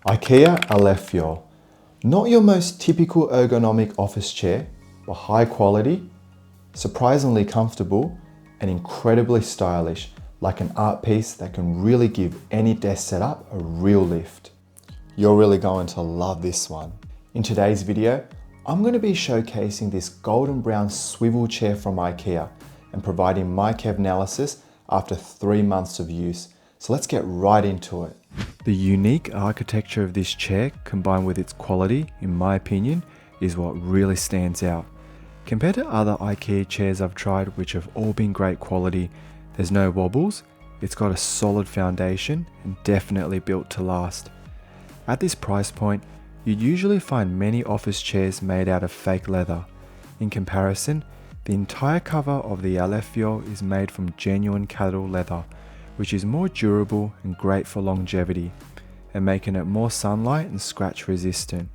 IKEA ALEFJALL. Not your most typical ergonomic office chair, but high quality, surprisingly comfortable, and incredibly stylish, like an art piece that can really give any desk setup a real lift. You're really going to love this one. In today's video, I'm going to be showcasing this golden brown swivel chair from IKEA and providing my Kev analysis after 3 months of use. So let's get right into it. The unique architecture of this chair combined with its quality, in my opinion, is what really stands out. Compared to other IKEA chairs I've tried, which have all been great quality, there's no wobbles, it's got a solid foundation and definitely built to last. At this price point, you'd usually find many office chairs made out of fake leather. In comparison, the entire cover of the ALEFJALL is made from genuine cattle leather, which is more durable and great for longevity, and making it more sunlight and scratch resistant.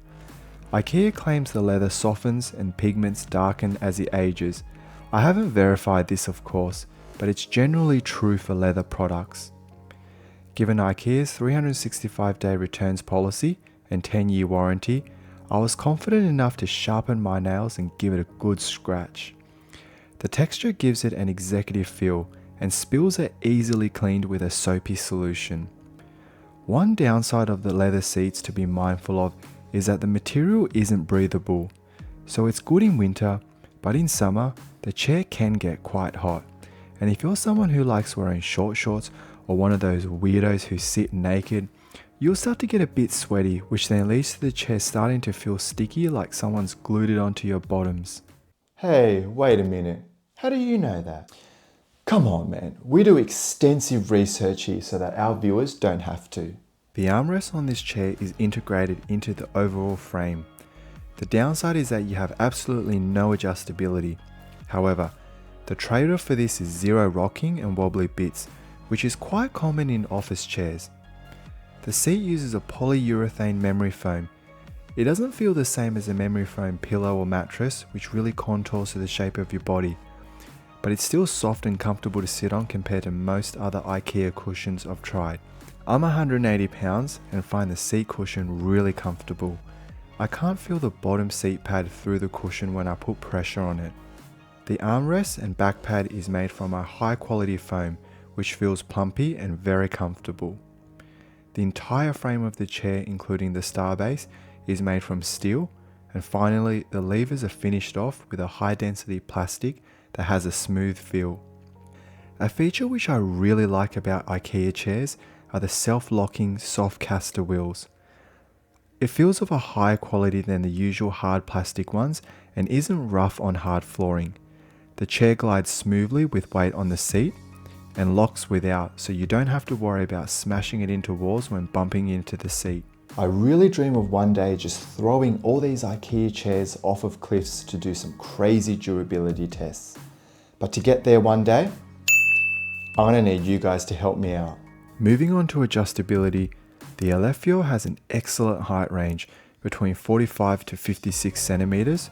IKEA claims the leather softens and pigments darken as it ages. I haven't verified this of course, but it's generally true for leather products. Given IKEA's 365-day returns policy and 10-year warranty, I was confident enough to sharpen my nails and give it a good scratch. The texture gives it an executive feel, and spills are easily cleaned with a soapy solution. One downside of the leather seats to be mindful of is that the material isn't breathable, so it's good in winter, but in summer, the chair can get quite hot. And if you're someone who likes wearing short shorts or one of those weirdos who sit naked, you'll start to get a bit sweaty, which then leads to the chair starting to feel sticky like someone's glued it onto your bottoms. Hey, wait a minute. How do you know that? Come on man, we do extensive research here so that our viewers don't have to. The armrest on this chair is integrated into the overall frame. The downside is that you have absolutely no adjustability. However, the trade-off for this is zero rocking and wobbly bits, which is quite common in office chairs. The seat uses a polyurethane memory foam. It doesn't feel the same as a memory foam pillow or mattress, which really contours to the shape of your body, but it's still soft and comfortable to sit on compared to most other IKEA cushions I've tried. I'm 180 pounds and find the seat cushion really comfortable. I can't feel the bottom seat pad through the cushion when I put pressure on it. The armrest and back pad is made from a high quality foam, which feels plumpy and very comfortable. The entire frame of the chair, including the star base, is made from steel, and finally the levers are finished off with a high density plastic that has a smooth feel. A feature which I really like about IKEA chairs are the self-locking soft caster wheels. It feels of a higher quality than the usual hard plastic ones and isn't rough on hard flooring. The chair glides smoothly with weight on the seat and locks without, so you don't have to worry about smashing it into walls when bumping into the seat. I really dream of one day just throwing all these IKEA chairs off of cliffs to do some crazy durability tests. But to get there one day, I'm gonna need you guys to help me out. Moving on to adjustability, the ALEFJALL has an excellent height range between 45 to 56 centimeters,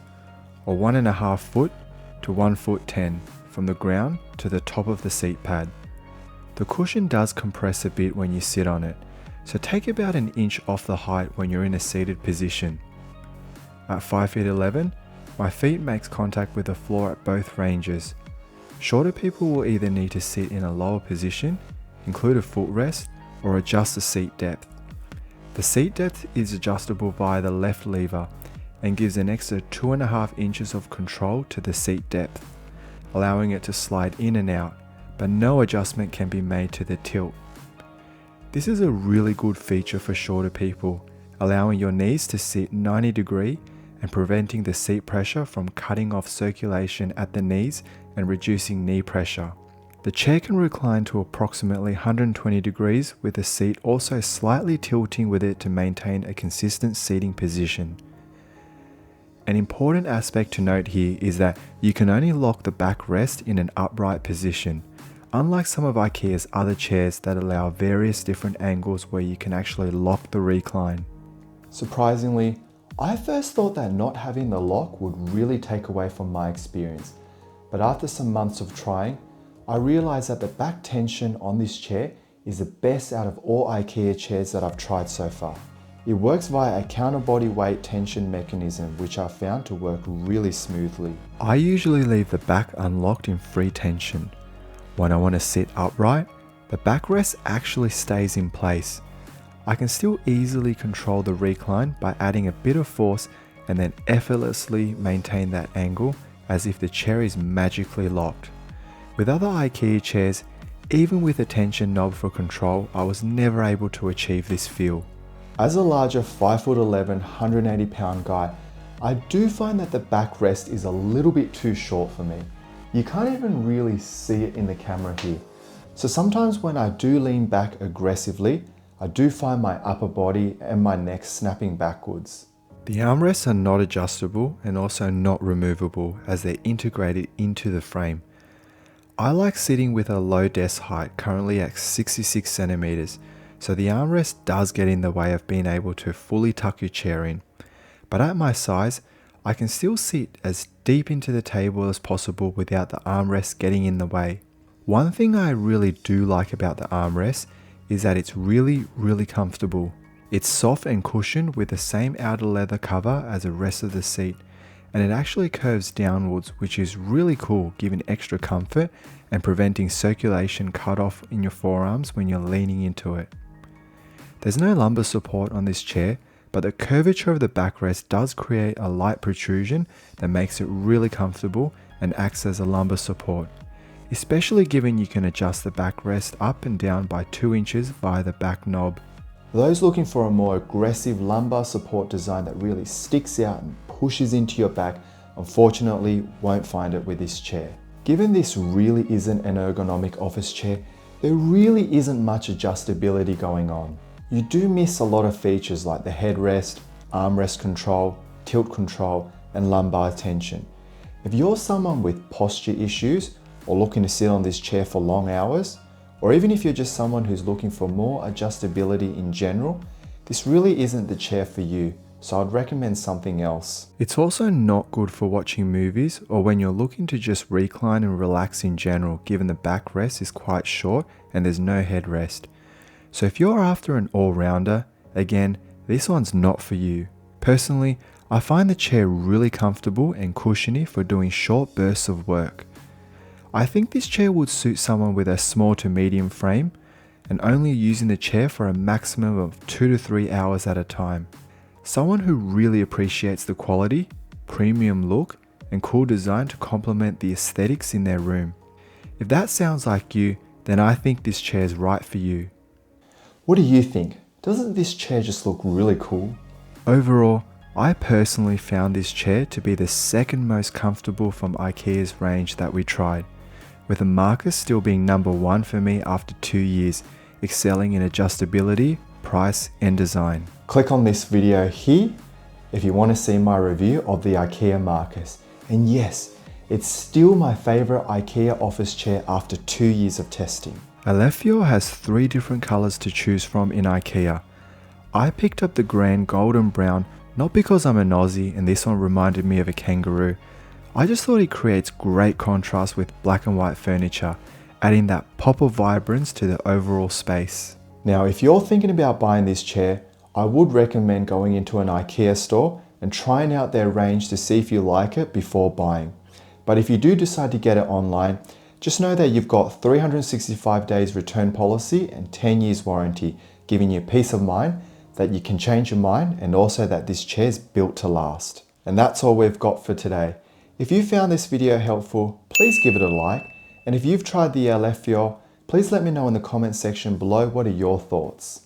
or 1.5 foot to 1 foot 10 from the ground to the top of the seat pad. The cushion does compress a bit when you sit on it, so take about an inch off the height when you're in a seated position. At 5 feet 11, my feet makes contact with the floor at both ranges. Shorter people will either need to sit in a lower position, include a footrest, or adjust the seat depth. The seat depth is adjustable via the left lever and gives an extra 2.5 inches of control to the seat depth, allowing it to slide in and out, but no adjustment can be made to the tilt. This is a really good feature for shorter people, allowing your knees to sit 90 degrees and preventing the seat pressure from cutting off circulation at the knees and reducing knee pressure. The chair can recline to approximately 120 degrees, with the seat also slightly tilting with it to maintain a consistent seating position. An important aspect to note here is that you can only lock the backrest in an upright position, unlike some of IKEA's other chairs that allow various different angles where you can actually lock the recline. Surprisingly, I first thought that not having the lock would really take away from my experience, but after some months of trying, I realized that the back tension on this chair is the best out of all IKEA chairs that I've tried so far. It works via a counterbody weight tension mechanism, which I found to work really smoothly. I usually leave the back unlocked in free tension. When I want to sit upright, the backrest actually stays in place. I can still easily control the recline by adding a bit of force and then effortlessly maintain that angle as if the chair is magically locked. With other IKEA chairs, even with a tension knob for control, I was never able to achieve this feel. As a larger 5'11", 180 pound guy, I do find that the backrest is a little bit too short for me. You can't even really see it in the camera here. So sometimes when I do lean back aggressively, I do find my upper body and my neck snapping backwards. The armrests are not adjustable and also not removable as they're integrated into the frame. I like sitting with a low desk height, currently at 66 centimeters, so the armrest does get in the way of being able to fully tuck your chair in. But at my size, I can still sit as deep into the table as possible without the armrest getting in the way. One thing I really do like about the armrest is that it's really comfortable. It's soft and cushioned with the same outer leather cover as the rest of the seat, and it actually curves downwards, which is really cool, giving extra comfort and preventing circulation cut off in your forearms when you're leaning into it. There's no lumbar support on this chair, but the curvature of the backrest does create a light protrusion that makes it really comfortable and acts as a lumbar support, especially given you can adjust the backrest up and down by 2 inches via the back knob. Those looking for a more aggressive lumbar support design that really sticks out and pushes into your back, unfortunately won't find it with this chair. Given this really isn't an ergonomic office chair, there really isn't much adjustability going on. You do miss a lot of features like the headrest, armrest control, tilt control, and lumbar tension. If you're someone with posture issues or looking to sit on this chair for long hours, or even if you're just someone who's looking for more adjustability in general, this really isn't the chair for you, so I'd recommend something else. It's also not good for watching movies or when you're looking to just recline and relax in general, given the backrest is quite short and there's no headrest. So if you're after an all-rounder, again, this one's not for you. Personally, I find the chair really comfortable and cushiony for doing short bursts of work. I think this chair would suit someone with a small to medium frame and only using the chair for a maximum of 2 to 3 hours at a time. Someone who really appreciates the quality, premium look, and cool design to complement the aesthetics in their room. If that sounds like you, then I think this chair is right for you. What do you think? Doesn't this chair just look really cool? Overall, I personally found this chair to be the second most comfortable from IKEA's range that we tried, with the Marcus still being number 1 for me after 2 years, excelling in adjustability, price, and design. Click on this video here if you want to see my review of the IKEA Marcus. And yes, it's still my favorite IKEA office chair after 2 years of testing. ALEFJALL has 3 different colors to choose from in IKEA. I picked up the grand golden brown not because I'm an Aussie and this one reminded me of a kangaroo. I just thought it creates great contrast with black and white furniture, adding that pop of vibrance to the overall space. Now, if you're thinking about buying this chair, I would recommend going into an IKEA store and trying out their range to see if you like it before buying. But if you do decide to get it online, just know that you've got 365 days return policy and 10 years warranty, giving you peace of mind that you can change your mind and also that this chair is built to last. And that's all we've got for today. If you found this video helpful, please give it a like. And if you've tried the ALEFJALL, please let me know in the comment section below what are your thoughts.